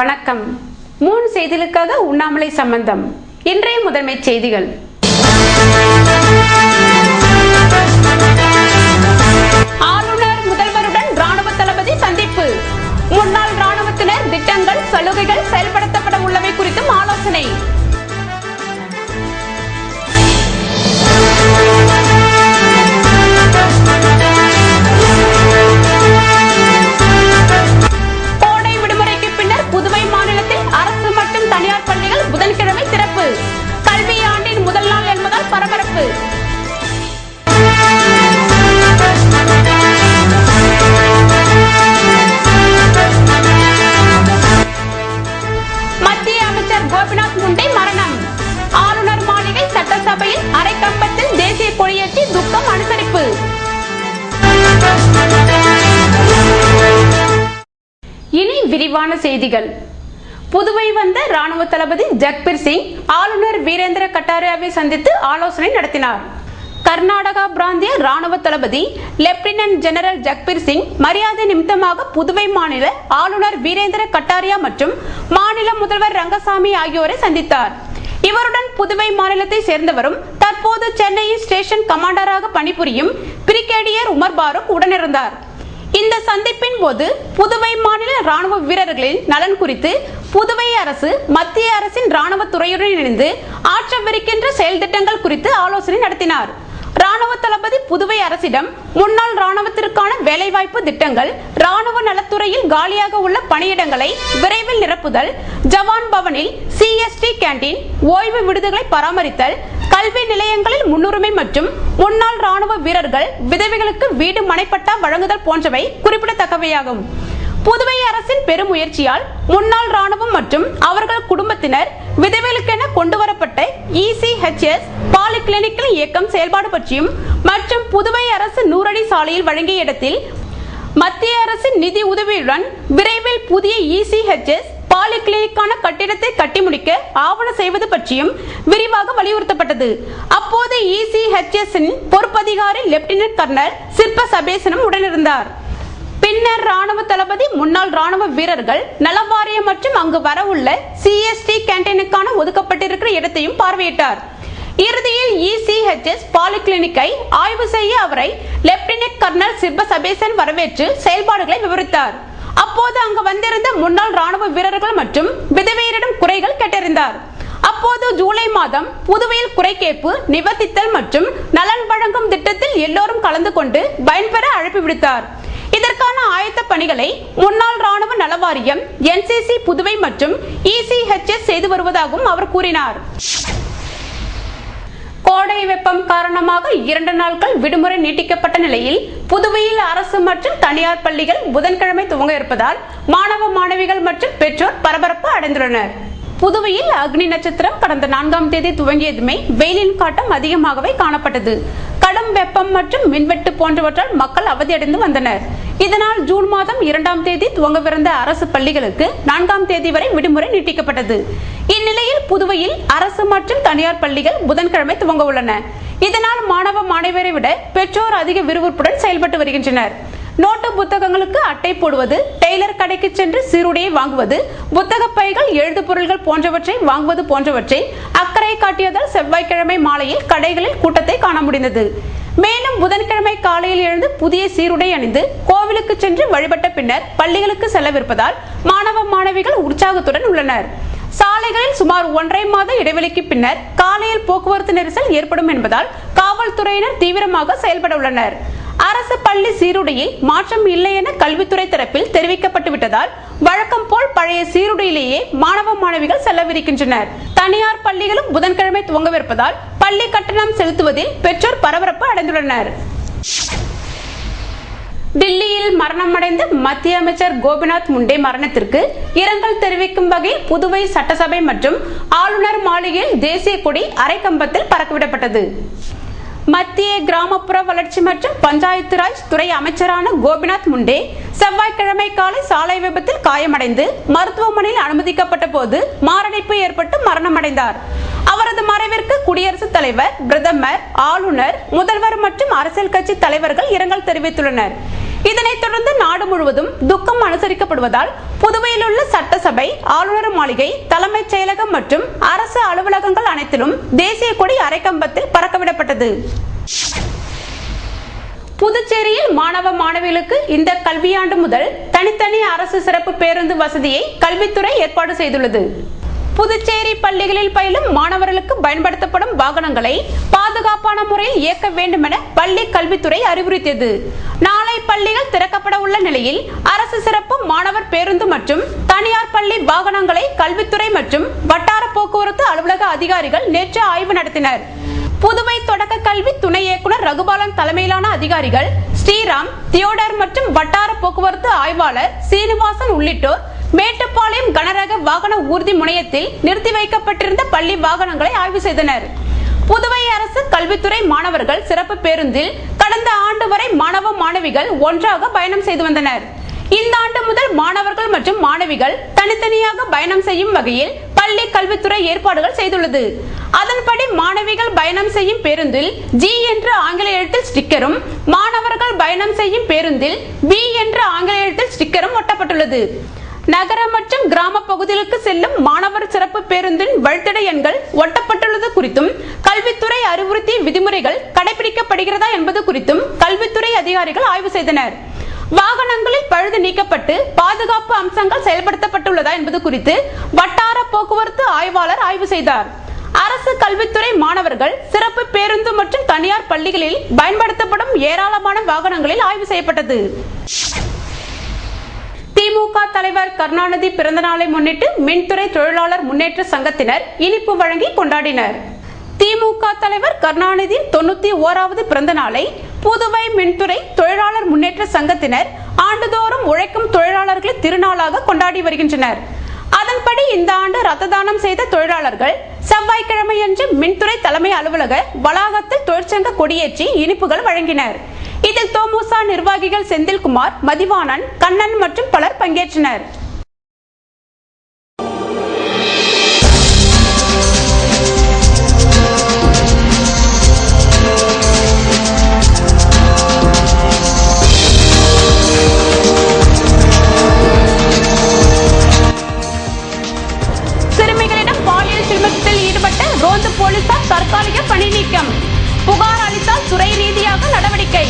வணக்கம். 3 செய்திகளுக்காக உண்ணாமலை சம்பந்தம். இன்றைய முதன்மை செய்திகள். ஆளுநர் முதல்வருடன் ராணுவ தளபதி சந்திப்பு. முன்னாள் ராணுவத்தினர் திட்டங்கள் சலுகைகள் செயல்படுத்தப்பட உள்ளவை குறித்தும் ஆலோசனை. புதன்கிழமை திறப்பு. கல்வி ஆண்டின் முதல் நாள் என்பதால் பரபரப்பு. மத்திய அமைச்சர் கோபிநாத் முண்டே மரணம். ஆளுநர் மாளிகை சட்டசபையில் அரை கம்பத்தில் தேசிய கொடியேற்றி துக்கம் அனுசரிப்பு. இனி விரிவான செய்திகள். புதுவை வந்த ராணுவ தளபதி ஜக்பீர் சிங் ஆளுநர் வீரேந்திர கட்டாரியாவை சந்தித்து ஆலோசனை நடத்தினார். கர்நாடகா பிராந்திய ராணுவ தளபதி லெப்டினன்ட் ஜெனரல் ஜக்பீர் சிங் மரியாதை நிமித்தமாக புதுவை மாநில ஆளுநர் வீரேந்திர கட்டாரியா மற்றும் மாநில முதல்வர் ரங்கசாமி ஆகியோரை சந்தித்தார். இவருடன் புதுவை மாநிலத்தை சேர்ந்தவரும் தற்போது சென்னையில் ஸ்டேஷன் கமாண்டராக பணிபுரியும் பிரிகேடியர் உமர் பாரூக் உடனிருந்தார். இந்த சந்திப்பின் போது புதுவை மாநில ராணுவ வீரர்களின் நலன் குறித்து புதுவை அரசு மத்திய அரசின் ராணுவ துறையுடன் இணைந்து ஆற்றவிருக்கின்ற செயல் திட்டங்கள் குறித்து ஆலோசனை நடத்தினார். ராணுவ தளபதி புதுவை அரசிடம் முன்னாள் ராணுவத்திற்கான வேலைவாய்ப்பு திட்டங்கள், ராணுவ நலத்துறையில் காலியாக உள்ள பணியிடங்களை விரைவில் நிரப்புதல், ஜவான் பவனில் சிஎஸ்டி கேண்டீன், ஓய்வு விடுதிகளை பராமரித்தல், கல்வி நிலையங்களில் முன்னுரிமை மற்றும் முன்னாள் ராணுவ வீரர்கள் விதவைகளுக்கு வீடு மனைப்பட்டா வழங்குதல் போன்றவை குறிப்பிடத்தக்கவையாகும். புதுவை அரசின் பெருமுயற்சியால் முன்னாள் ராணுவம் மற்றும் அவர்கள் குடும்பத்தினர் விதவைகளுக்கென கொண்டுவரப்பட்ட ECHS பாலிகிளினிக்கல் இயக்கம் செயல்பாடு பற்றியும் மற்றும் புதுவை அரசு 100 அடி சாலையில் வழங்கிய இடத்தில் மத்திய அரசின் நிதி உதவியுடன் விரைவில் புதிய ECHS பாலிகிளினிக்கான கட்டிடத்தை கட்டி முடிக்க ஆவண செய்வது பற்றியும் விரிவாக வலியுறுத்தப்பட்டது. அப்போது ECHS பொறுப்பதிகாரி லெப்டினன்ட் கர்னல் சிற்ப சபேசனும் உடனிருந்தார். பின்னர் ராணுவ தளபதி முன்னாள் ராணுவ வீரர்கள் நலவாரியம் மற்றும் அங்கு வரவுள்ள CST கேண்டீனுக்கான ஒதுக்கப்பட்டிருக்கிற இடத்தையும் பார்வையிட்டார். இறுதியில் ECHS பாலிகிளினிக்கை ஆய்வு செய்ய அவரை லெப்டினன்ட் கர்னல் சிற்ப சபேசன் வரவேற்று செயல்பாடுகளை விவரித்தார். அப்போது அங்கு வந்திருந்த முன்னாள் ராணுவ வீரர்கள் மற்றும் விதவையரிடம் குறைகள் கேட்டறிந்தார். அப்போது ஜூலை மாதம் புதுவையில் குறை கேட்பு நிவர்த்தித்தல் மற்றும் நலன் வழங்கும் திட்டத்தில் எல்லோரும் கலந்து கொண்டு பயன்பெற அழைப்பு விடுத்தார். இதற்கான ஆயத்த பணிகளை முன்னாள் ராணுவ நலவாரியம், NCC புதுவை மற்றும் ECHS செய்து வருவதாகவும் அவர் கூறினார். கோடை வெப்பம் காரணமாக 2 நாட்கள் விடுமுறை நீட்டிக்கப்பட்ட நிலையில் புதுவையில் அரசு மற்றும் தனியார் பள்ளிகள் புதன்கிழமை துவங்க இருப்பதால் மாணவ மாணவிகள் மற்றும் பெற்றோர் பரபரப்பு அடைந்துள்ளனர். புதுவையில் அக்னி நட்சத்திரம் கடந்த 4ஆம் தேதி துவங்கியதுமே வெயிலின் காட்டம் அதிகமாகவே காணப்பட்டது. கடும் வெப்பம் மற்றும் மின்வெட்டு போன்றவற்றால் மக்கள் அவதியடைந்து வந்தனர். இதனால் ஜூன் மாதம் 2ஆம் தேதி துவங்கவிருந்த அரசு பள்ளிகளுக்கு 4ஆம் தேதி வரை விடுமுறை நீட்டிக்கப்பட்டது. இந்நிலையில் புதுவையில் அரசு மற்றும் தனியார் பள்ளிகள் புதன்கிழமை துவங்க உள்ளன. இதனால் மாணவ மாணவியரை விட பெற்றோர் அதிக விறுவிறுப்புடன் செயல்பட்டு வருகின்றனர். நோட்டு புத்தகங்களுக்கு அட்டை போடுவது, டெய்லர் கடைக்கு சென்று சீருடையை வாங்குவது, புத்தக பைகள், எழுது பொருட்கள் போன்றவற்றை வாங்குவது போன்றவற்றை அக்கறை காட்டியதால் செவ்வாய்க்கிழமை மாலையில் கடைகளில் கூட்டத்தை காண முடிந்தது. மேலும் புதன்கிழமை காலையில் எழுந்து புதிய சீருடை அணிந்து கோவிலுக்கு சென்று வழிபட்ட பின்னர் பள்ளிகளுக்கு செல்லவிருப்பதால் மாணவ மாணவிகள் உற்சாகத்துடன் உள்ளனர். சாலைகளில் சுமார் 1.5 மாத இடைவெளிக்கு பின்னர் காலையில் போக்குவரத்து நெரிசல் ஏற்படும் என்பதால் காவல்துறையினர் தீவிரமாக செயல்பட உள்ளனர். அரசு பள்ளி சீருடையில் மாற்றம் இல்லை என கல்வித்துறை தரப்பில் தெரிவிக்கப்பட்டு விட்டதால் வழக்கம் போல் பழைய சீருடையிலேயே மாணவ மாணவிகள் செல்லவிருக்கின்றனர். தனியார் பள்ளிகளும் புதன்கிழமை துவங்கவிருப்பதால் பள்ளி கட்டணம் செலுத்துவதில் பெற்றோர் பரபரப்பு அடைந்துள்ளனர். டில்லியில் மரணமடைந்த மத்திய அமைச்சர் கோபிநாத் முண்டே மரணத்திற்கு இரங்கல் தெரிவிக்கும் வகையில் புதுவை சட்டசபை மற்றும் ஆளுநர் மாளிகையில் தேசிய கொடி அரை கம்பத்தில் பறக்கவிடப்பட்டது. மத்திய கிராமப்புற வளர்ச்சி மற்றும் பஞ்சாயத்து ராஜ் துறை அமைச்சரான கோபிநாத் முண்டே செவ்வாய்க்கிழமை காலை சாலை விபத்தில் காயமடைந்து மருத்துவமனையில் அனுமதிக்கப்பட்ட போது மாரடைப்பு ஏற்பட்டு மரணமடைந்தார். அவரது மறைவிற்கு குடியரசுத் தலைவர், பிரதமர், ஆளுநர், முதல்வர் மற்றும் அரசியல் கட்சி தலைவர்கள் இரங்கல் தெரிவித்துள்ளனர். இதனைத் தொடர்ந்து நாடு முழுவதும் துக்கம் அனுசரிக்கப்படுவதால் புதுவையில் உள்ள சட்டசபை, ஆளுநர் மாளிகை, தலைமைச் செயலகம் மற்றும் அரசு அலுவலகங்கள் அனைத்திலும் தேசிய கொடி அரைக்கம்பத்தில் பறக்கவிடப்பட்டது. புதுச்சேரியில் மாணவ மாணவிகளுக்கு இந்த கல்வியாண்டு முதல் தனித்தனி அரசு சிறப்பு பேருந்து வசதியை கல்வித்துறை ஏற்பாடு செய்துள்ளது. புதுச்சேரி பள்ளிகளில் பயிலும் மாணவர்களுக்கு பயன்படுத்தப்படும் வாகனங்களை பாதுகாப்பான முறையில் இயக்க வேண்டும் என பள்ளி கல்வித்துறை அறிவுறுத்தியது. நாளை பள்ளிகள் திறக்கப்பட உள்ள நிலையில் அரசு சிறப்பு மாணவர் பேருந்து மற்றும் தனியார் பள்ளி வாகனங்களை கல்வித்துறை மற்றும் வட்டார போக்குவரத்து அலுவலக அதிகாரிகள் நேற்று ஆய்வு நடத்தினர். புதுவை தொடக்க கல்வி துணை இயக்குனர் ரகுபாலன் தலைமையிலான அதிகாரிகள் ஸ்ரீராம், தியோடர் மற்றும் வட்டார போக்குவரத்து ஆய்வாளர் சீனிவாசன் உள்ளிட்டோர் மேட்டுப்பாளையம் கனரக வாகன ஊர்தி முனையத்தில் நிறுத்தி வைக்கப்பட்டிருந்த பள்ளி வாகனங்களை ஆய்வு செய்தனர். புதுவை அரசு கல்வித்துறை மாணவர்கள் சிறப்பு பேருந்தில் கடந்த ஆண்டு வரை மாணவ மாணவிகள் ஒன்றாக பயணம் செய்து வந்தனர். இந்த ஆண்டு முதல் மாணவர்கள் மற்றும் மாணவிகள் தனித்தனியாக பயணம் செய்யும் வகையில் பள்ளி கல்வித்துறை ஏற்பாடுகள் செய்துள்ளது. அதன்படி மாணவிகள் பயணம் செய்யும் பேருந்தில் G என்ற ஆங்கில எழுத்தில் ஸ்டிக்கரும், மாணவர்கள் பயணம் செய்யும் பேருந்தில் B என்ற ஆங்கில எழுத்தில் ஸ்டிக்கரும் ஒட்டப்பட்டுள்ளது. நகர மற்றும் கிராம பகுதிகளுக்கு செல்லும் மாணவர் சிறப்பு பேருந்தின் வழித்தட எண்கள் ஒட்டப்பட்டுள்ளது குறித்தும், கல்வித்துறை அறிவுறுத்திய விதிமுறைகள் கடைபிடிக்கப்படுகிறதா என்பது குறித்தும் கல்வித்துறை அதிகாரிகள் ஆய்வு செய்தனர். வாகனங்களில் பழுது நீக்கப்பட்டு பாதுகாப்பு அம்சங்கள் செயல்படுத்தப்பட்டுள்ளதா என்பது குறித்து வட்டார போக்குவரத்து ஆய்வாளர் ஆய்வு செய்தார். அரசு கல்வித்துறை மாணவர்கள் சிறப்பு பேருந்து மற்றும் தனியார் பள்ளிகளில் பயன்படுத்தப்படும் ஏராளமான வாகனங்களில் ஆய்வு செய்யப்பட்டது. திமுக தலைவர் கருணாநிதி பிறந்த நாளை முன்னிட்டு மின்துறை தொழிலாளர் முன்னேற்ற சங்கத்தினர் இனிப்பு வழங்கி கொண்டாடினர். திமுக தலைவர் கருணாநிதியின் 91வது பிறந்த நாளை புதுவை மின்துறை தொழிலாளர் முன்னேற்ற சங்கத்தினர் ஆண்டுதோறும் உழைக்கும் தொழிலாளர்களின் திருநாளாக கொண்டாடி வருகின்றனர். அதன்படி இந்த ஆண்டு ரத்த தானம் செய்த தொழிலாளர்கள் செவ்வாய்க்கிழமையன்று மின்துறை தலைமை அலுவலக வளாகத்தில் தொழிற்சங்க கொடியேற்றி இனிப்புகள் வழங்கினர். இதில் தோமுசா நிர்வாகிகள் செந்தில்குமார், மதிவாணன், கண்ணன் மற்றும் பலர் பங்கேற்றனர். போலீசார் தற்காலிக பணி நீக்கம், புகார் அளித்தால் துறை ரீதியாக நடவடிக்கை.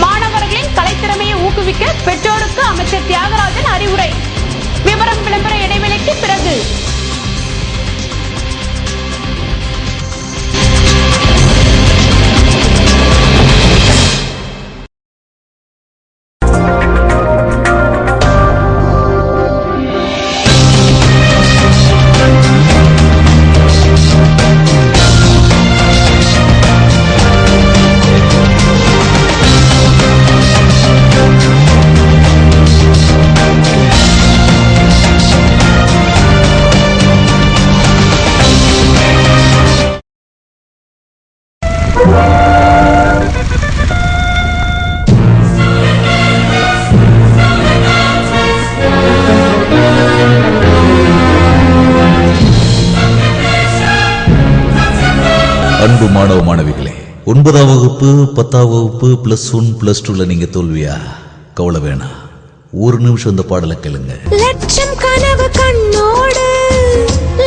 மாணவர்களின் கலைத்திறமையை ஊக்குவிக்க பெற்றோருக்கு அமைச்சர் தியாகராஜன் அறிவுரை. விவரம் விளம்பர இடைவெளிக்கு பிறகு. அன்பு மாணவ மாணவிகளே, 9ஆம் வகுப்பு 10ஆம் வகுப்பு +1 +2ல நீங்க தோல்வியா? கவலை வேணாம், ஒரு நிமிஷம் இந்த பாடலை கேளுங்க. லட்சம் கனவு கண்ணோடு,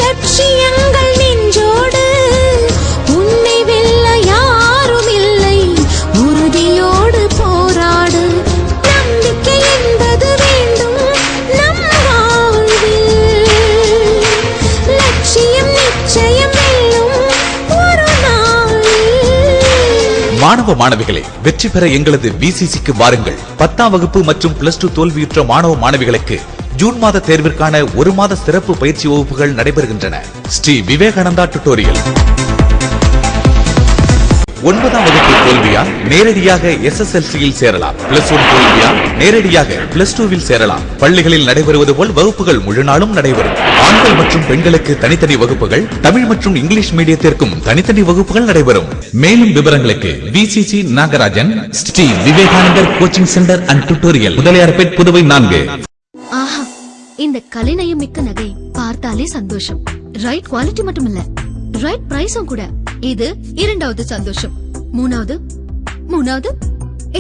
லட்சியங்கள் நெஞ்சோடு, உன்னை வெல்ல யாரும் இல்லை, உறுதியோடு போராடு. நம்பிக்கை என்பது வேண்டும் நம் வாழ்வில், லட்சியம் நிச்சயம் வெல்லும் ஒரு நாளில். மாணவ மாணவிகளே, வெற்றி பெற எங்களது VCCக்கு வாருங்கள். 10ஆம் வகுப்பு மற்றும் +2 தோல்வியுற்ற மாணவ மாணவிகளுக்கு ஜூன் மாத தேர்விற்கான 1 மாத சிறப்பு பயிற்சி வகுப்புகள் நடைபெறுகின்றன. ஸ்ரீ விவேகானந்தா டியூட்டோரியல். 9ஆம் வகுப்பு தோல்வியா நேரடியாக SSLC-யில் சேரலாம். +1 தோல்வியா நேரடியாக +2-வில் சேரலாம். பள்ளிகளில் நடைபெறுவது போல் வகுப்புகள் முழு நாளும் நடைபெறும். ஆண்கள் மற்றும் பெண்களுக்கு தனித்தனி வகுப்புகள், தமிழ் மற்றும் இங்கிலீஷ் மீடியத்திற்கும் தனித்தனி வகுப்புகள் நடைபெறும். மேலும் விவரங்களுக்கு VCC Nagarajan, Sri Vivekanandar coaching centre and tutorial, Mudaliarpet, Puduvai 4. ஆஹா, இந்த கலைநயம் மிக்க நகை பார்த்தாலே சந்தோஷம். ரைட் குவாலிட்டி மட்டும் இல்ல, ரைட் பிரைஸும் கூட. இது 2வது சந்தோஷம். மூணாவது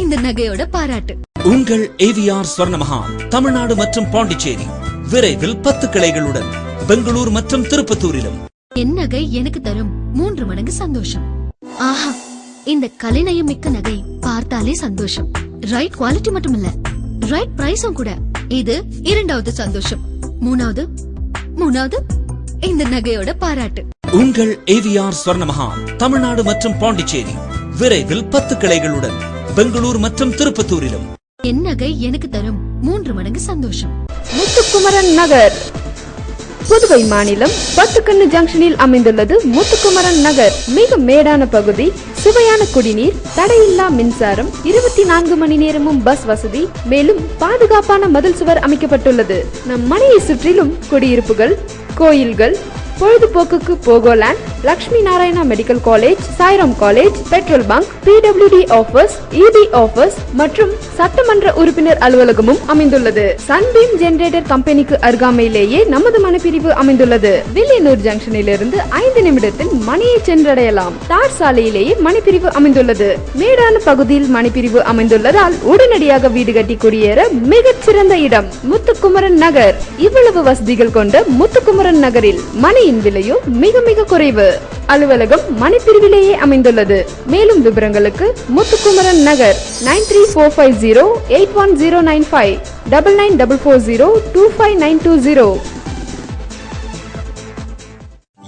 இந்த நகையோட பாராட்டு. உங்கள் AVR ஸ்வர்ணமஹா தமிழ்நாடு மற்றும் பாண்டிச்சேரி விரைவில் 10 கிளைகளுடன் பெங்களூர் மற்றும் திருப்பத்தூரிலும். என் நகை எனக்கு தரும் 3 மடங்கு சந்தோஷம். ஆஹா, இந்த கலைநயம் மிக்க நகை பார்த்தாலே சந்தோஷம். ரைட் குவாலிட்டி மட்டும் இல்ல, ரைட் பிரைஸும் கூட. இது 2வது சந்தோஷம். மூணாவது இந்த நகையோட பாராட்டு. உங்கள் AVR ஸ்வர்ணமஹா தமிழ்நாடு மற்றும் பாண்டிச்சேரி விரைவில் 10 கிளைகளுடன் பெங்களூர் மற்றும் திருப்பத்தூரிலும். என் நகை எனக்கு தரும் 3 மடங்கு சந்தோஷம். முத்துக்குமரன் நகர், புதுவை மாநிலம் பத்துக்கண்ணு ஜங்ஷனில் அமைந்துள்ளது முத்துக்குமரன் நகர். மிக மேடான பகுதி, சுவையான குடிநீர், தடையில்லா மின்சாரம், 24 மணி நேரமும் பஸ் வசதி, மேலும் பாதுகாப்பான மதில் சுவர் அமைக்கப்பட்டுள்ளது. நம் மனையை சுற்றிலும் குடியிருப்புகள், கோயில்கள், பொழுதுபோக்குக்கு Pogoland, Lakshmi Narayana medical college, Sairam college, petrol bunk, PWD office, EB office மற்றும் சட்டமன்ற உறுப்பினர் அலுவலகமும் அமைந்துள்ளது. சன்பீம் ஜெனரேட்டர் கம்பெனிக்கு அருகாமையிலேயே நமது மனைப்பிரிவு அமைந்துள்ளது. வில்லியனூர் ஜங்ஷனில் இருந்து 5 நிமிடத்தில் மணியை சென்றடையலாம். தார் சாலையிலேயே மனைப்பிரிவு அமைந்துள்ளது. மேடான பகுதியில் மனைப்பிரிவு அமைந்துள்ளதால் உடனடியாக வீடு கட்டி குடியேற மிகச் சிறந்த இடம் முத்துக்குமரன் நகர். இவ்வளவு வசதிகள் கொண்ட முத்துக்குமரன் நகரில் மனையின் விலையோ மிக மிக குறைவு. அலுவலகம் மனைப்பிரிவிலேயே அமைந்துள்ளது. மேலும் விவரங்களுக்கு முத்துக்குமரன் நகர் 9345081095 9944025920.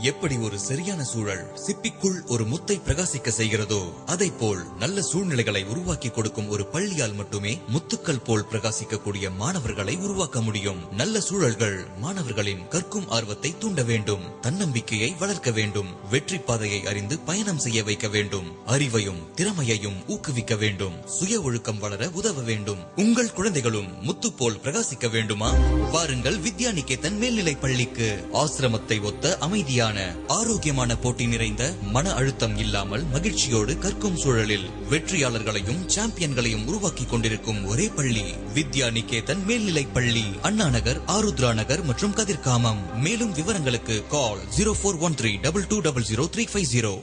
எப்படி ஒரு சரியான சூழல் சிப்பிக்குள் ஒரு முத்தை பிரகாசிக்க செய்கிறதோ, அதை போல் நல்ல சூழ்நிலைகளை உருவாக்கி கொடுக்கும் ஒரு பள்ளியால் மட்டுமே முத்துக்கள் போல் பிரகாசிக்கக்கூடிய மாணவர்களை உருவாக்க முடியும். நல்ல சூழல்கள் மாணவர்களின் கற்கும் ஆர்வத்தை தூண்ட வேண்டும், தன்னம்பிக்கையை வளர்க்க வேண்டும், வெற்றி பாதையை அறிந்து பயணம் செய்ய வைக்க வேண்டும், அறிவையும் திறமையையும் ஊக்குவிக்க வேண்டும், சுய ஒழுக்கம் வளர உதவ வேண்டும். உங்கள் குழந்தைகளும் முத்து போல் பிரகாசிக்க வேண்டுமா? வாருங்கள் வித்யாநிகேதன் மேல்நிலை பள்ளிக்கு. ஆசிரமத்தை ஒத்த அமைதியான ஆரோக்கியமான போட்டி நிறைந்த மன அழுத்தம் இல்லாமல் மகிழ்ச்சியோடு கற்கும் சூழலில் வெற்றியாளர்களையும் சாம்பியன்களையும் உருவாக்கி கொண்டிருக்கும் ஒரே பள்ளி வித்யாநிகேதன் மேல்நிலை பள்ளி, அண்ணா நகர், ஆருத்ரா நகர் மற்றும் கதிர்காமம். மேலும் விவரங்களுக்கு கால் 0413220350.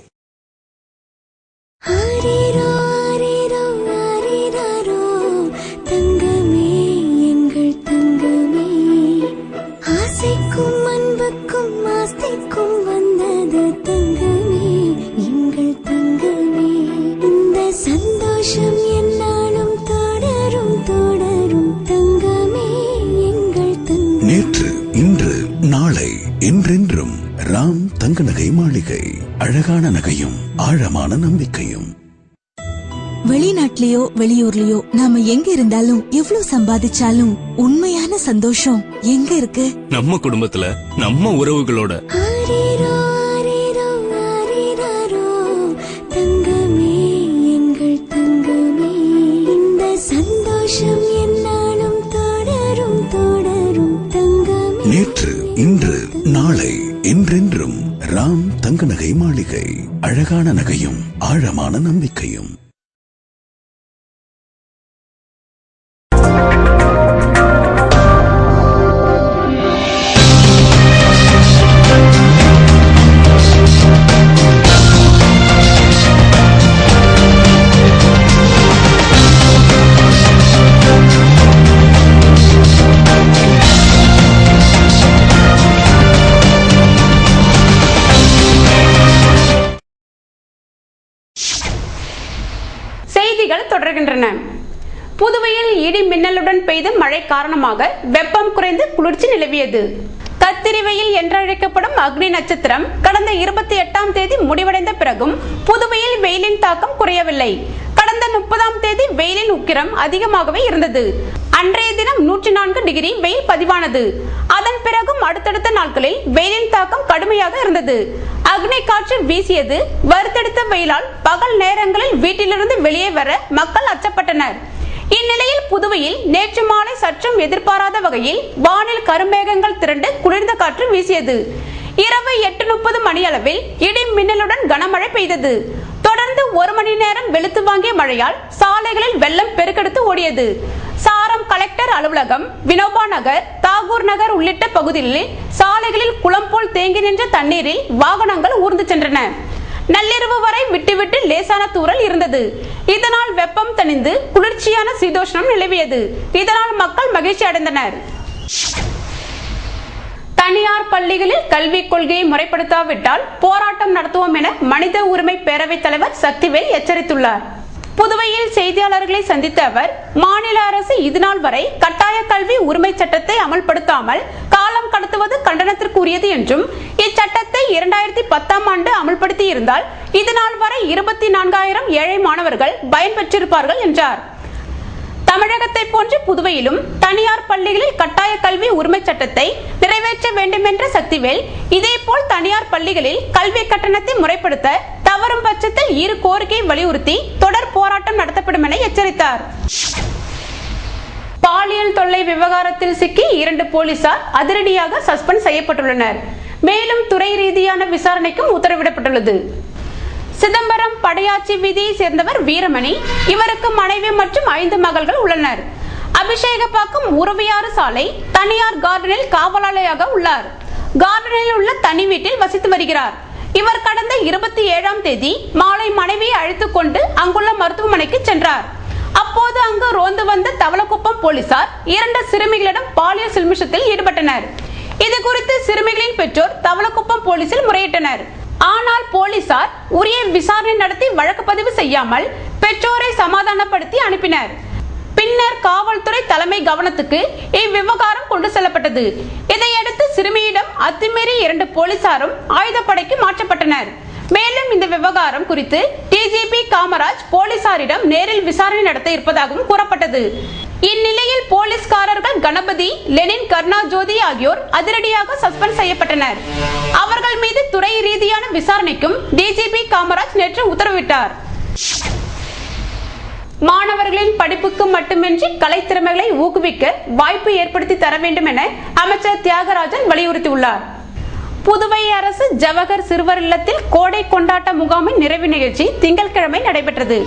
நேற்று, இன்று, நாளை, என்றென்றும் ராம் தங்க நகை மாளிகை. அழகான நகையும் ஆழமான நம்பிக்கையும். வெளிநாட்டிலேயோ வெளியூர்லயோ நாம எங்க இருந்தாலும் எவ்வளவு சம்பாதிச்சாலும் உண்மையான சந்தோஷம் எங்க இருக்கு? நம்ம குடும்பத்துல, நம்ம உறவுகளோட. நேற்று, இன்று, நாளை, என்றென்றும் ராம் தங்க நகை மாளிகை. அழகான நகையும் ஆழமான நம்பிக்கையும். செய்திகள் தொடர்கின்றன. புதுவையில் இடி மின்னலுடன் பெய்த மழை காரணமாக வெப்பம் குறைந்து குளிர்ச்சி நிலவியது. கத்திரிவெயில் என்றழைக்கப்படும் அக்னி நட்சத்திரம் கடந்த 28ஆம் தேதி முடிவடைந்த பிறகும் புதுவையில் வெயிலின் தாக்கம் குறையவில்லை. கடந்த 30ஆம் தேதி வெயிலின் உக்கிரம் அதிகமாகவே இருந்தது. அன்றைய தினம் 104 டிகிரி வெயில் பதிவானது. அதன் பிறகும் அடுத்தடுத்த நாட்களில் வெயிலின் தாக்கம் கடுமையாக இருந்தது. அக்னி காற்று வீசியது. வறுத்தெடுத்த வெயிலால் பகல் நேரங்களில் வீட்டிலிருந்து வெளியே வர மக்கள் அச்சப்பட்டனர். இந்நிலையில் புதுவையில் நேற்று மாலை சற்றும் எதிர்பாராத வகையில் வானில் கருமேகங்கள் திரண்டு குளிர்ந்த காற்று வீசியது. இரவு 8:30 மணியளவில் இடி மின்னலுடன் கனமழை பெய்தது. தொடர்ந்து 1 மணி நேரம் வெளுத்து வாங்கிய மழையால் சாலைகளில் வெள்ளம் பெருக்கெடுத்து ஓடியது. சாரம் கலெக்டர் அலுவலகம், வினோபா நகர், தாகூர் நகர் உள்ளிட்ட பகுதிகளில் சாலைகளில் குளம் போல் தேங்கி நின்ற தண்ணீரில் வாகனங்கள் ஊர்ந்து சென்றன. நள்ளிரவு வரை விட்டு லேசான தூறல் இருந்தது. இதனால் வெப்பம் தணிந்து குளிர்ச்சியான சீதோஷ்ணம் நிலவியது. இதனால் மக்கள் மகிழ்ச்சி அடைந்தனர். தனியார் பள்ளிகளில் கல்விக் கொள்கையை முறைப்படுத்தாவிட்டால் போராட்டம் நடத்துவோம் என மனித உரிமை பேரவைத் தலைவர் சக்திவேல் எச்சரித்துள்ளார். புதுவையில் செய்தியாளர்களை சந்தித்த அவர், மாநில அரசு இதுநாள் வரை கட்டாய கல்வி உரிமை சட்டத்தை அமல்படுத்தாமல் காலம் கடத்துவது கண்டனத்திற்குரியது என்றும், இச்சட்டத்தை 2010ஆம் ஆண்டு அமல்படுத்தி இருந்தால் இதுநாள் வரை 24,000 ஏழை மாணவர்கள் பயன்பெற்றிருப்பார்கள் என்றார். தமிழகத்தை போன்று புதுவையிலும் தனியார் பள்ளிகளில் கட்டாய கல்வி உரிமை சட்டத்தை நிறைவேற்ற வேண்டும் என்ற சக்திவேல், இதேபோல் தனியார் பள்ளிகளில் கல்வி கட்டணத்தை முறைப்படுத்த தவறும் பட்சத்தில் இரு கோரிக்கையை வலியுறுத்தி தொடர் போராட்டம் நடத்தப்படும் என எச்சரித்தார். பாலியல் தொல்லை விவகாரத்தில் சிக்கி 2 போலீசார் அதிரடியாக சஸ்பெண்ட் செய்யப்பட்டுள்ளனர். மேலும் துறை ரீதியான விசாரணைக்கும் உத்தரவிடப்பட்டுள்ளது. சிதம்பரம் படையாச்சி வீதியை சேர்ந்தவர் வீரமணி. இவருக்கு மனைவி மற்றும் 5 மகள்கள் உள்ளனர். அபிஷேகப்பாக்கம் உறவியாறு சாலை தனியார் கார்டனில் காவலாளியாக உள்ளார். கார்டனில் உள்ள தனி வீட்டில் வசித்து வருகிறார். இவர் கடந்த 27ஆம் தேதி மாலை மனைவியை அழைத்துக் கொண்டு அங்குள்ள மருத்துவமனைக்கு சென்றார். அப்போது அங்கு ரோந்து வந்த தவளக்குப்பம் போலீசார் 2 சிறுமிகளிடம் பாலியல் சில்மிஷத்தில் ஈடுபட்டனர். இது குறித்து சிறுமிகளின் பெற்றோர் தவளக்குப்பம் போலீசில் முறையிட்டனர். ஆனால் போலீசார் உரிய விசாரணை நடத்தி வழக்கு பதிவு செய்யாமல் பெற்றோரை சமாதானப்படுத்தி அனுப்பினர். பின்னர் காவல்துறை தலைமை கவனத்துக்கு இவ்விவகாரம் கொண்டு செல்லப்பட்டது. இதையடுத்து சிறுமியிடம் அத்துமீறி 2 போலீசாரும் ஆயுதப்படைக்கு மாற்றப்பட்டனர். மேலும் இந்த விவகாரம் குறித்து டிஜிபி காமராஜ் போலீசாரிடம் நேரில் விசாரணை நடத்த இருப்பதாகவும் கூறப்பட்டது. இந்நிலையில் போலீஸ்காரர்கள் கணபதி, லெனின், கர்ணா ஜோதி ஆகியோர் அதிரடியாக சஸ்பெண்ட் செய்யப்பட்டனர். அவர்கள் மீது துறை ரீதியான விசாரணைக்கும் டிஜிபி காமராஜ் நேற்று உத்தரவிட்டார். மாணவர்களின் படிப்புக்கு மட்டுமின்றி கலைத்திறமைகளை ஊக்குவிக்க வாய்ப்பு ஏற்படுத்தி தர வேண்டும் என அமைச்சர் தியாகராஜன் வலியுறுத்தியுள்ளார். புதுவை அரசு ஜவஹர் சிறுவர் இல்லத்தில் கோடை கொண்டாட்ட முகாமின் நிறைவு நிகழ்ச்சி திங்கட்கிழமை நடைபெற்றது.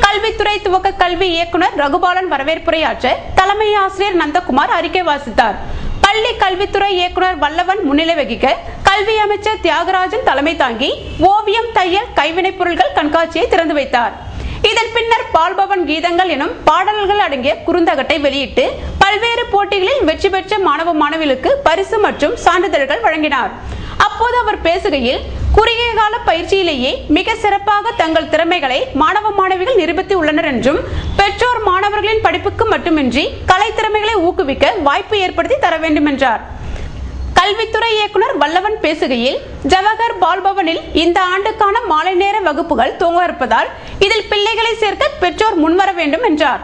கல்வித்துறை துவக்க கல்வி இயக்குனர் ரகுபாலன் வரவேற்புரையாற்ற தலைமை ஆசிரியர் நந்தகுமார் அறிக்கை வாசித்தார். பள்ளி கல்வித்துறை இயக்குனர் வல்லவன் முன்னிலை வகிக்க கல்வி அமைச்சர் தியாகராஜன் தலைமை தாங்கி ஓவியம், தையல், கைவினைப் பொருட்கள் கண்காட்சியை திறந்து வைத்தார். இதன் பின்னர் பால்பவன் கீதங்கள் எனும் பாடல்கள் அடங்கிய குறுந்தகட்டை வெளியிட்டு பல்வேறு போட்டிகளில் வெற்றி பெற்ற மாணவ மாணவிகளுக்கு பரிசு மற்றும் சான்றிதழ்கள் வழங்கினார். அப்போது அவர் பேசுகையில், குறுகிய கால பயிற்சியிலேயே மிக சிறப்பாக தங்கள் திறமைகளை மாணவ மாணவிகள் நிரூபித்து உள்ளனர் என்றும், பெற்றோர் மாணவர்களின் படிப்புக்கு மட்டுமின்றி கலை திறமைகளை ஊக்குவிக்க வாய்ப்பு ஏற்படுத்தி தர வேண்டும் என்றார். கல்வித்துறை இயக்குனர் வல்லவன் பேசுகையில், ஜவஹர் பால்பவனில் இந்த ஆண்டுக்கான மாலை நேர வகுப்புகள் துவங்க இருப்பதால் இதில் பிள்ளைகளை சேர்க்க பெற்றோர் முன்வர வேண்டும் என்றார்.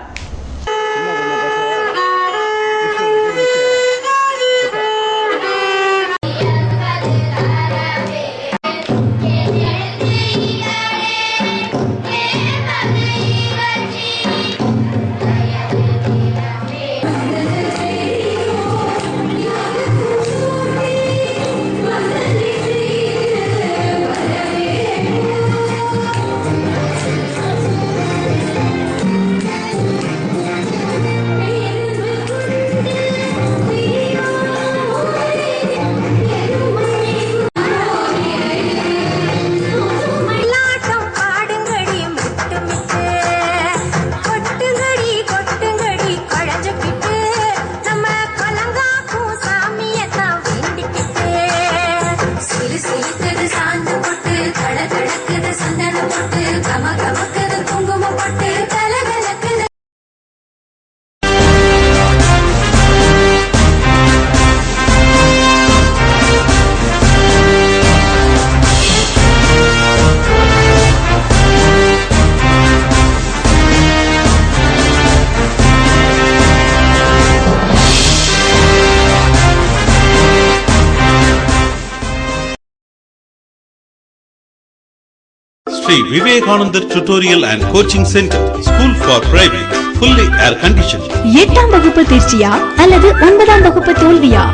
Sri Vivekananda Tutorial and Coaching Center, School for Private, fully air conditioned. 8ஆம் வகுப்பு தேர்ச்சியா அல்லது 9ஆம் வகுப்பு தோல்வியா?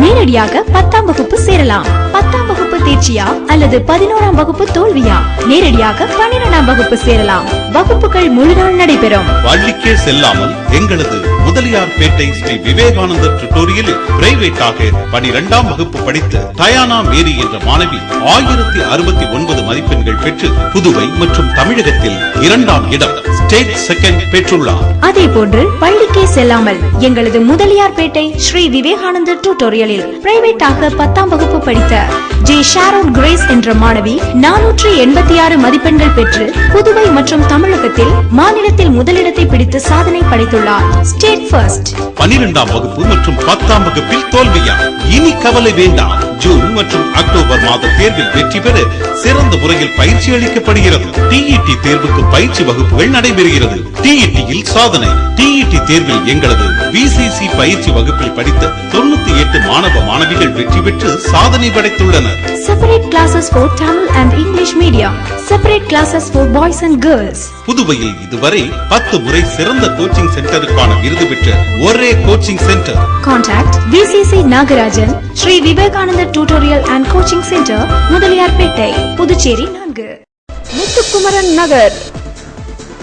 நேரடியாக 10ஆம் வகுப்பு சேரலாம். 10ஆம் வகுப்பு தேர்ச்சியா அல்லது 11ஆம் வகுப்பு தோல்வியா? நேரடியாக 12ஆம் வகுப்பு சேரலாம். வகுப்புகள் முழுநாள் நடைபெறும். பள்ளிக்கே செல்லாமல் எங்களது முதலியார்பேட்டை ஸ்ரீ விவேகானந்தர் டுட்டோரியலில் பிரைவேட்டாக 12ஆம் வகுப்பு படித்த டயானா மேரி என்ற மாணவி 1069 மதிப்பெண்கள் பெற்று புதுவை மற்றும் தமிழகத்தில் 2ஆம் இடம் ஸ்டேட் செகண்ட் பெற்றுள்ளார். அதே போன்று பள்ளிக்கே செல்லாமல் எங்களது முதலியார்பேட்டை ஸ்ரீ விவேகானந்தர் டியூட்டோரியலில் பிரைவேட்டாக 10ஆம் வகுப்பு படித்த ஜே ஷாரோன் கிரேஸ் என்ற மாணவி 486 மதிப்பெண்கள் பெற்று புதுவை மற்றும் தமிழகத்தில் மாநிலத்தில் முதலிடத்தை பிடித்து சாதனை படைத்துள்ளார். State first. 12ஆம் வகுப்பு மற்றும் 10ஆம் வகுப்பில் தோல்வியா? இனி கவலை வேண்டாம். ஜூன் மற்றும் அக்டோபர் மாத தேர்வில் வெற்றி பெற சிறந்த முறையில் பயிற்சி அளிக்கப்படுகிறது. டிஇடி தேர்வுக்கு பயிற்சி வகுப்புகள் நடைபெறுகிறது. டிஇடியில் சாதனை. டிஇடி தேர்வில் எங்களது விசிசி பயிற்சி வகுப்பில் படித்த 98 மாணவ மாணவிகள் வெற்றி பெற்று சாதனை படைத்துள்ளனர். Separate classes for Tamil and English medium. Separate classes for boys and girls. புதுவையில் இதுவரை 10 முறை சிறந்த கோச்சிங் சென்டருக்கான விருது பெற்ற ஒரே coaching centre. Contact VCC Nagarajan, Sri Vivekanandar tutorial and coaching centre, Mudaliarpet, Puducherry 4. Muthukumaran Nagar,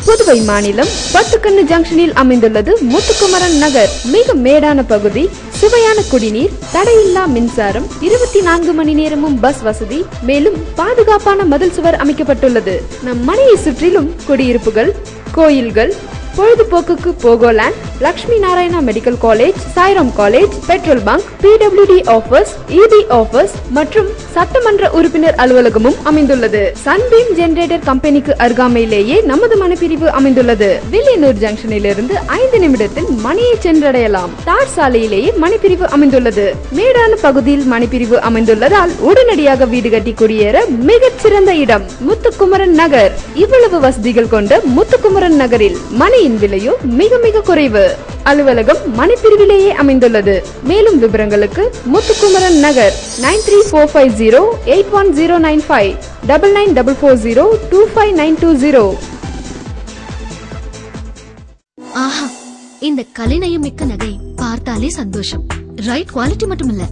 Puduvai மாநிலம் பத்துக்கண்ணு ஜங்ஷனில் அமைந்துள்ளது முத்துக்குமரன் நகர். மிக மேடான பகுதி, சுவையான குடிநீர், தடையில்லா மின்சாரம், 24 மணி நேரமும் பஸ் வசதி, மேலும் பாதுகாப்பான மதில் சுவர் அமைக்கப்பட்டுள்ளது. நம் மனையை சுற்றிலும் குடியிருப்புகள், கோயில்கள், பொழுதுபோக்குக்கு Pogoland, Lakshmi Narayana medical college, Sairam college, petrol bunk, PWD office, EB office மற்றும் சட்டமன்ற உறுப்பினர் அலுவலகமும் அமைந்துள்ளது. சன்பீம் ஜெனரேட்டர் கம்பெனிக்கு அருகாமையிலேயே நமது மனைப்பிரிவு அமைந்துள்ளது. வில்லியனூர் ஜங்ஷனில் இருந்து 5 நிமிடத்தில் மணியை சென்றடையலாம். தார் சாலையிலேயே மனைப்பிரிவு அமைந்துள்ளது. மேடான பகுதியில் மனைப்பிரிவு அமைந்துள்ளதால் உடனடியாக வீடு கட்டி குடியேற மிகச் சிறந்த இடம் முத்துக்குமரன் நகர். இவ்வளவு வசதிகள் கொண்ட முத்துக்குமரன் நகரில் மனையின் விலையோ மிக மிக குறைவு. அலுவலகம் மனைப்பிரிவிலேயே அமைந்துள்ளது. மேலும் விவரங்களுக்கு முத்துக்குமரன் நகர் 9345081095 9944025920. ஆஹா, இந்த கலைநயம் மிக்க நகை பார்த்தாலே சந்தோஷம். ரைட் குவாலிட்டி மட்டுமில்ல,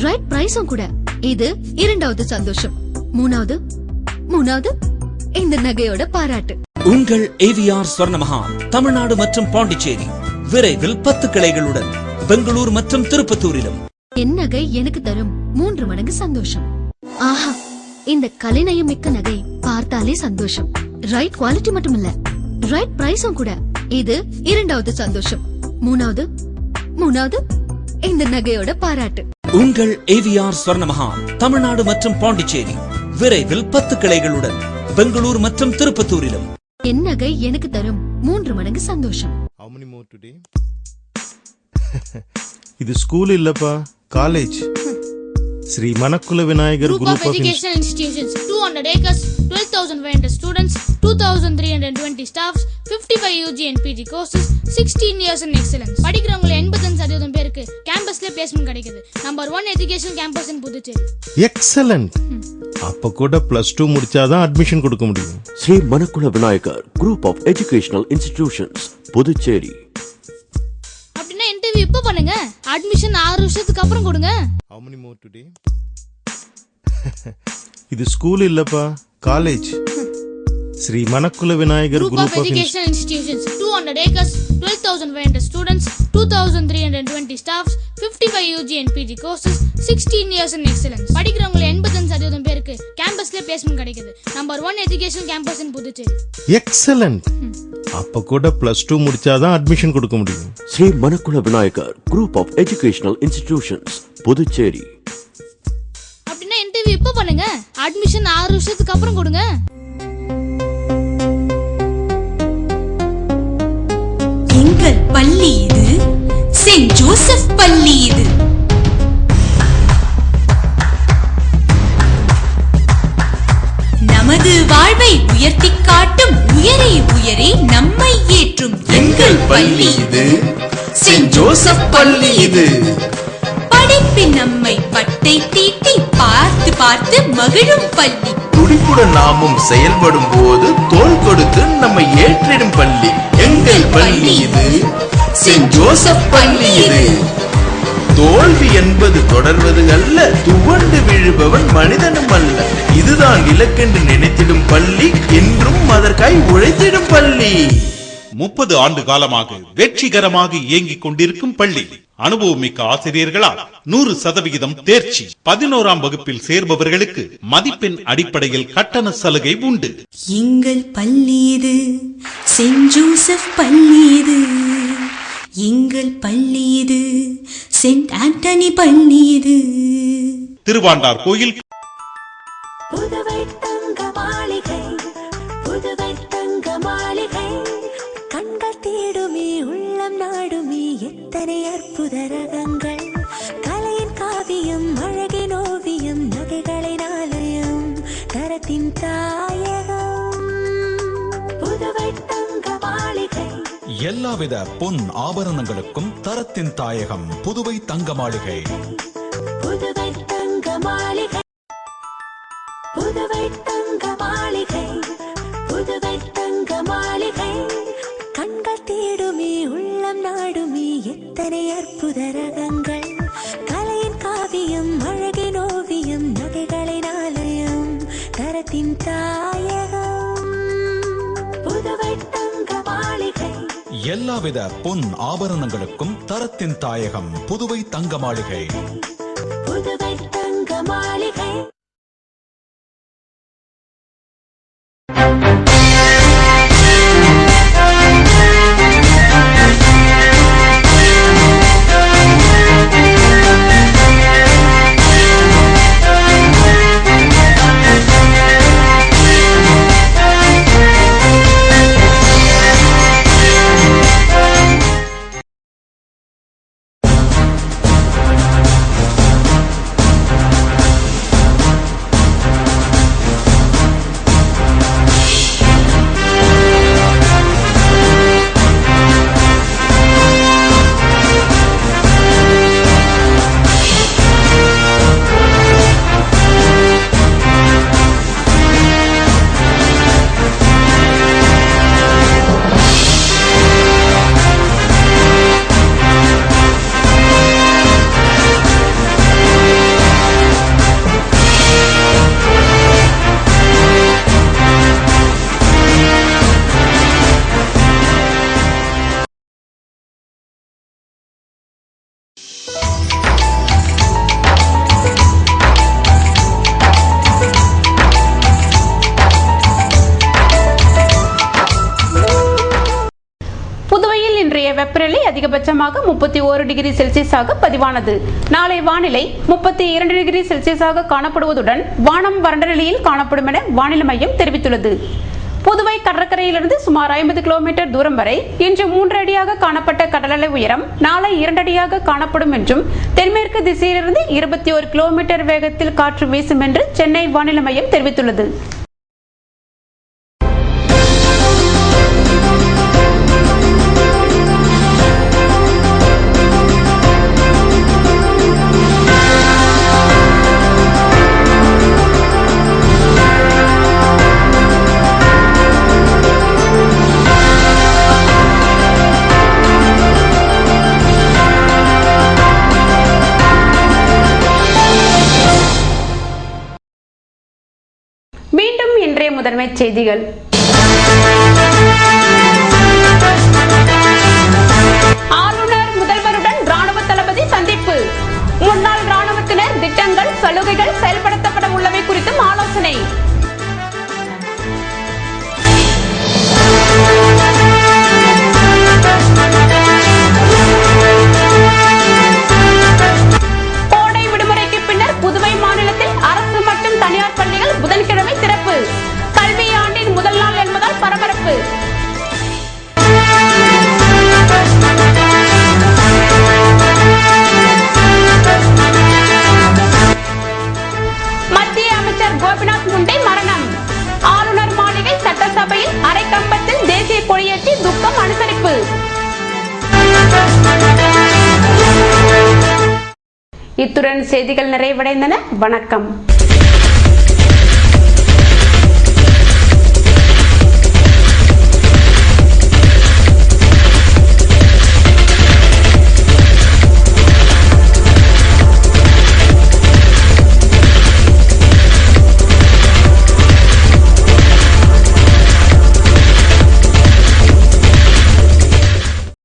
ரைட் பிரைஸும் கூட. இது 2வது சந்தோஷம். மூணாவது இந்த நகையோட பாராட்டு. உங்கள் ஏவிஆர் ஸ்வர்ணமஹால் தமிழ்நாடு மற்றும் பாண்டிச்சேரி விரைவில் 10 கிளைகளுடன் பெங்களூர் மற்றும் திருப்பத்தூரிலும். என் நகை எனக்கு தரும் 3 மடங்கு சந்தோஷம். ஆஹா, இந்த கலைநயம் மிக்க நகை பார்த்தாலே சந்தோஷம். ரைட் குவாலிட்டி மட்டுமில்ல, ரைட் பிரைஸும் கூட. இது 2வது சந்தோஷம். மூணாவது இந்த நகையோட பாராட்டு. உங்கள் ஏவிஆர் ஸ்வர்ணமஹால் தமிழ்நாடு மற்றும் பாண்டிச்சேரி விரைவில் 10 கிளைகளுடன் பெங்களூர் மற்றும் திருப்பத்தூரிலும். என் நகை எனக்கு தரும் 3 மடங்கு சந்தோஷம். இது ஸ்கூல் இல்லப்பா, college. Sri Manakula Vinayagar Group of Educational Institutions, 200 acres, 12,500 students, 2,320 staffs, 55 UG and PG courses, 16 years in excellence. படிக்கிறவங்க 85% பேருக்கு கேம்பஸ்ல பிளேஸ்மென்ட் கிடைக்குது. Number 1 education campus in Puducherry. Excellent. அப்ப கூட +2 முடிச்சாதான் அட்மிஷன் கொடுக்க முடியும். Sri Manakula Vinayagar group of educational institutions, Puducherry. அப்படின்னா இன்டர்வியூ இப்ப பண்ணுங்க, அட்மிஷன் 6 வருஷத்துக்கு அப்புறம் கொடுங்க. How many more today? இது ஸ்கூல் இல்லப்பா, college. Sri Manakula Vinayagar Group of Educational Institutions, 200 acres, 12,500 students, 2,320 staffs, 55 UG and PG courses, 16 years in excellence. படிக்கிறவங்க 85% பேருக்கு கேம்பஸ்ல பிளேஸ்மென்ட் கிடைக்குது. Number 1 education campus in Puducherry. Excellent. அப்ப கூட +2 முடிச்சாதான் அட்மிஷன் கொடுக்க முடியும். Sri Manakula Vinayagar group of educational institutions, Puducherry. அப்படின்னா இன்டர்வியூ இப்ப பண்ணுங்க, அட்மிஷன் 6 வருஷத்துக்கு அப்புறம் கொடுங்க. எங்கள் பள்ளி இது, செயின்ட் ஜோசப் பள்ளி இது. நமது வாழ்வை உயர்த்தி காட்டும் உயரே உயரே நம்மை ஏற்றும் எங்கள் பள்ளி இது, செயின்ட் ஜோசப் பள்ளி இது. படிப்பின் நம்மை பட்டை தீட்டி பார்த்து பார்த்து மகிழும் பள்ளி, துடிப்புடன் நாமும் செயல்படும் போது தோள் கொடுத்து நம்மை ஏற்றிடும் பள்ளி எங்கள் பள்ளி இது, செயின்ட் ஜோசப் பள்ளி இது. தோல்வி என்பது தொடர்வது அல்ல, துவண்டு விழுபவன் மனிதனும் அல்ல. இதுதான் இலக்கென்று நினைத்திடும் பள்ளி, என்றும் அதற்காய் உழைத்திடும் பள்ளி. 30 ஆண்டு காலமாக வெற்றிகரமாக இயங்கிக் கொண்டிருக்கும் பள்ளி. அனுபவமிக்க ஆசிரியர்களால் 100% தேர்ச்சி. 11ஆம் வகுப்பில் சேர்பவர்களுக்கு மதிப்பெண் அடிப்படையில் கட்டண சலுகை உண்டு. எங்கள் பள்ளி இது, செயின்ட் ஜோசப் பள்ளி இது. எங்கள் பள்ளி இது, செயின்ட் ஆண்டனி பள்ளி இது. திருவாண்டார் கோயில் புதுவை தங்க மாளிகை, புதுவை தங்க மாளிகை. கண்கள் தேடுமே, உள்ளம் நாடுமே, எத்தனை அற்புத ரகங்கள். கலையின் காவியம், அழகின் ஓவியம், நகைகளின் ஆலயம், தரத்தின் தாயகம். புதுவை தங்க மாளிகை. எல்லாவித பொன் ஆபரணங்களுக்கும் தரத்தின் தாயகம் புதுவை தங்க மாளிகை. புதுவை தங்க மாளிகை, புதுவை தங்க மாளிகை, புதுவை தங்க மாளிகை. கண்கள் தேடுமே, உள்ளம் நாடுமே, எத்தனை அற்புத ரகங்கள். கலையின் காவியம், அழகின் ஓவியம், நகைகளின் ஆலயம், தரத்தின் தாயகம். புதுவை தங்க மாளிகை. எல்லாவித பொன் ஆபரணங்களுக்கும் தரத்தின் தாயகம் புதுவை தங்க மாளிகை. புதுவை தங்க மாளிகை. வெப்பநிலை அதிகபட்சமாக 31 டிகிரி செல்சியஸாக பதிவானது. நாளை வானிலை 32 டிகிரி செல்சியஸாக காணப்படுவதுடன் வானம் வறண்ட நிலையில் காணப்படும் என வானிலை மையம் தெரிவித்துள்ளது. புதுவை கடற்கரையிலிருந்து சுமார் 50 கிலோமீட்டர் தூரம் வரை இன்று 3 அடியாக காணப்பட்ட கடலலை உயரம் நாளை 2 அடியாக காணப்படும் என்றும், தென்மேற்கு திசையிலிருந்து 21 கிலோமீட்டர் வேகத்தில் காற்று வீசும் என்று சென்னை வானிலை மையம் தெரிவித்துள்ளது. மீண்டும் இன்றைய முதன்மை செய்திகள். ஆளுநர் முதல்வருடன் ராணுவ தளபதி சந்திப்பு. முன்னாள் ராணுவத்தினர் திட்டங்கள், சலுகைகள் செயல்படுத்தப்பட உள்ளவை குறித்தும் ஆலோசனை. கோடை விடுமுறைக்கு பின்னர் புதுவை மாநிலத்தில் அரசு மற்றும் தனியார் பள்ளிகள் புதன்கிழமை திறப்பு. கல்வி ஆண்டின் முதல் நாள் என்பதால் பரபரப்பு. மத்திய அமைச்சர் கோபிநாத் முண்டே மரணம். ஆளுநர் மாளிகை சட்டசபையில் அரை கம்பத்தில் தேசிய கொடியேற்றி துக்கம் அனுசரிப்பு. இத்துடன் செய்திகள் நிறைவடைந்தன. வணக்கம்.